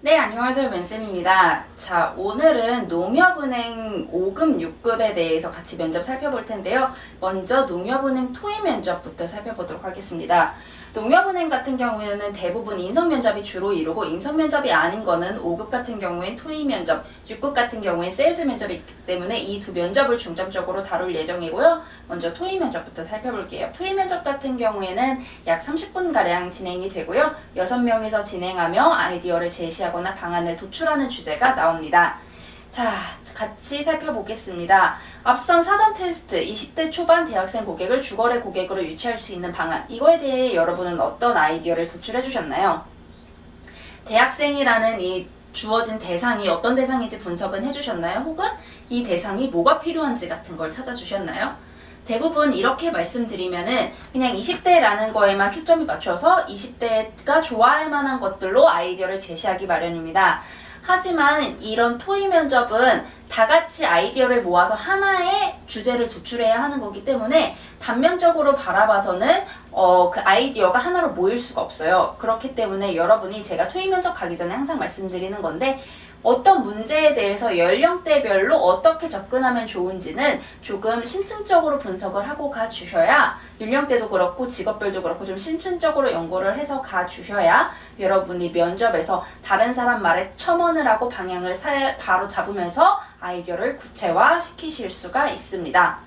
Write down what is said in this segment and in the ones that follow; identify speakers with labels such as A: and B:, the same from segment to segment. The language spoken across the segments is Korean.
A: 네, 안녕하세요. 맨쌤입니다. 자, 오늘은 농협은행 5급, 6급에 대해서 같이 면접 살펴볼 텐데요. 먼저 농협은행 토의 면접부터 살펴보도록 하겠습니다. 농협은행 같은 경우에는 대부분 인성 면접이 주로 이루고 인성 면접이 아닌 거는 5급 같은 경우엔 토의 면접, 6급 같은 경우엔 세일즈 면접이 있기 때문에 이 두 면접을 중점적으로 다룰 예정이고요. 먼저 토의 면접부터 살펴볼게요. 토의 면접 같은 경우에는 약 30분가량 진행이 되고요. 6명에서 진행하며 아이디어를 제시하거나 방안을 도출하는 주제가 나옵니다. 자, 같이 살펴보겠습니다. 앞선 사전 테스트, 20대 초반 대학생 고객을 주거래 고객으로 유치할 수 있는 방안, 이거에 대해 여러분은 어떤 아이디어를 도출해 주셨나요? 대학생이라는 이 주어진 대상이 어떤 대상인지 분석은 해주셨나요? 혹은 이 대상이 뭐가 필요한지 같은 걸 찾아주셨나요? 대부분 이렇게 말씀드리면은 그냥 20대라는 거에만 초점이 맞춰서 20대가 좋아할 만한 것들로 아이디어를 제시하기 마련입니다. 하지만 이런 토의 면접은 다 같이 아이디어를 모아서 하나의 주제를 도출해야 하는 거기 때문에 단면적으로 바라봐서는 그 아이디어가 하나로 모일 수가 없어요. 그렇기 때문에 여러분이 제가 토의 면접 가기 전에 항상 말씀드리는 건데 어떤 문제에 대해서 연령대별로 어떻게 접근하면 좋은지는 조금 심층적으로 분석을 하고 가주셔야 연령대도 그렇고 직업별도 그렇고 좀 심층적으로 연구를 해서 가주셔야 여러분이 면접에서 다른 사람 말에 첨언을 하고 방향을 바로 잡으면서 아이디어를 구체화시키실 수가 있습니다.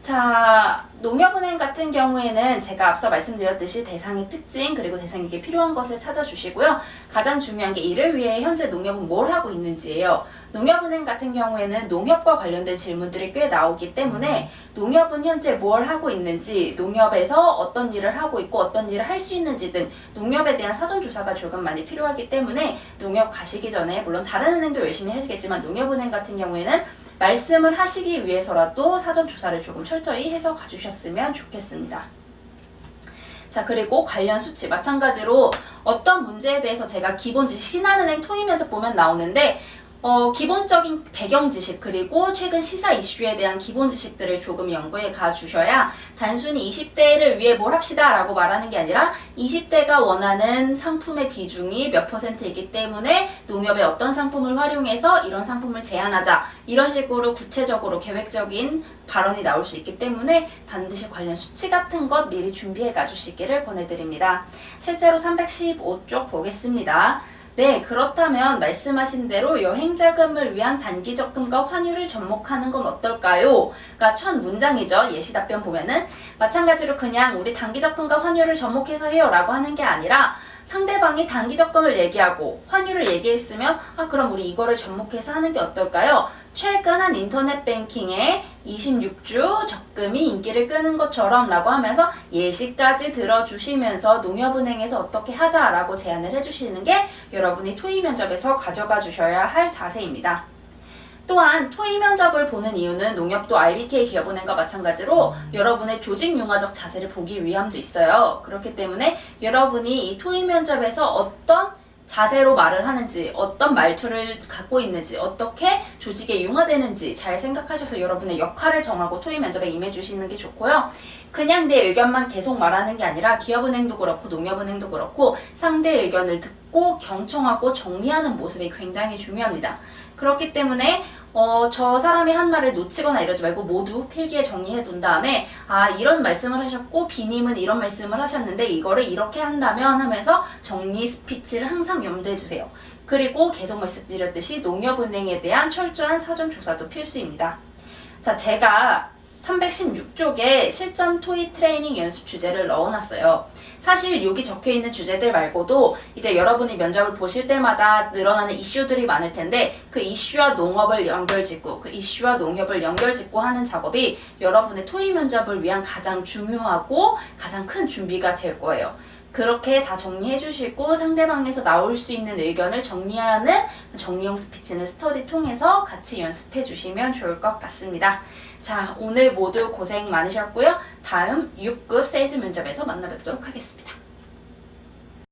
A: 자, 농협은행 같은 경우에는 제가 앞서 말씀드렸듯이 대상의 특징 그리고 대상에게 필요한 것을 찾아주시고요. 가장 중요한 게 이를 위해 현재 농협은 뭘 하고 있는지예요. 농협은행 같은 경우에는 농협과 관련된 질문들이 꽤 나오기 때문에 농협은 현재 뭘 하고 있는지, 농협에서 어떤 일을 하고 있고 어떤 일을 할 수 있는지 등 농협에 대한 사전조사가 조금 많이 필요하기 때문에 농협 가시기 전에 물론 다른 은행도 열심히 하시겠지만 농협은행 같은 경우에는 말씀을 하시기 위해서라도 사전조사를 조금 철저히 해서 가주셨으면 좋겠습니다. 자, 그리고 관련 수치 마찬가지로 어떤 문제에 대해서 제가 기본 지식 신한은행 토의 면접 보면 나오는데 기본적인 배경 지식 그리고 최근 시사 이슈에 대한 기본 지식들을 조금 연구해 가주셔야 단순히 20대를 위해 뭘 합시다 라고 말하는 게 아니라 20대가 원하는 상품의 비중이 몇 %이기 때문에 농협의 어떤 상품을 활용해서 이런 상품을 제안하자 이런 식으로 구체적으로 계획적인 발언이 나올 수 있기 때문에 반드시 관련 수치 같은 것 미리 준비해 가주시기를 권해드립니다. 실제로 315쪽 보겠습니다. 네, 그렇다면 말씀하신 대로 여행자금을 위한 단기적금과 환율을 접목하는 건 어떨까요? 가 첫 문장이죠. 예시 답변 보면은 마찬가지로 그냥 우리 단기적금과 환율을 접목해서 해요 라고 하는 게 아니라 상대방이 단기적금을 얘기하고 환율을 얘기했으면 그럼 우리 이거를 접목해서 하는 게 어떨까요? 최근 한 인터넷 뱅킹에 26주 적금이 인기를 끄는 것처럼 라고 하면서 예시까지 들어주시면서 농협은행에서 어떻게 하자라고 제안을 해주시는 게 여러분이 토의 면접에서 가져가 주셔야 할 자세입니다. 또한 토의 면접을 보는 이유는 농협도 IBK 기업은행과 마찬가지로 여러분의 조직 융화적 자세를 보기 위함도 있어요. 그렇기 때문에 여러분이 이 토의 면접에서 어떤 자세로 말을 하는지, 어떤 말투를 갖고 있는지, 어떻게 조직에 융화되는지 잘 생각하셔서 여러분의 역할을 정하고 토의 면접에 임해주시는 게 좋고요. 그냥 내 의견만 계속 말하는 게 아니라 기업은행도 그렇고 농협은행도 그렇고 상대 의견을 듣고 경청하고 정리하는 모습이 굉장히 중요합니다. 그렇기 때문에 저 사람이 한 말을 놓치거나 이러지 말고 모두 필기에 정리해 둔 다음에 이런 말씀을 하셨고 비님은 이런 말씀을 하셨는데 이거를 이렇게 한다면 하면서 정리 스피치를 항상 염두에 두세요. 그리고 계속 말씀드렸듯이 농협은행에 대한 철저한 사전조사도 필수입니다. 자, 제가 316쪽에 실전 토의 트레이닝 연습 주제를 넣어놨어요. 사실 여기 적혀있는 주제들 말고도 이제 여러분이 면접을 보실 때마다 늘어나는 이슈들이 많을 텐데 그 이슈와 농업을 연결짓고 그 이슈와 농협을 연결짓고 하는 작업이 여러분의 토의 면접을 위한 가장 중요하고 가장 큰 준비가 될 거예요. 그렇게 다 정리해 주시고 상대방에서 나올 수 있는 의견을 정리하는 정리용 스피치는 스터디 통해서 같이 연습해 주시면 좋을 것 같습니다. 자, 오늘 모두 고생 많으셨고요. 다음 6급 세일즈 면접에서 만나 뵙도록 하겠습니다.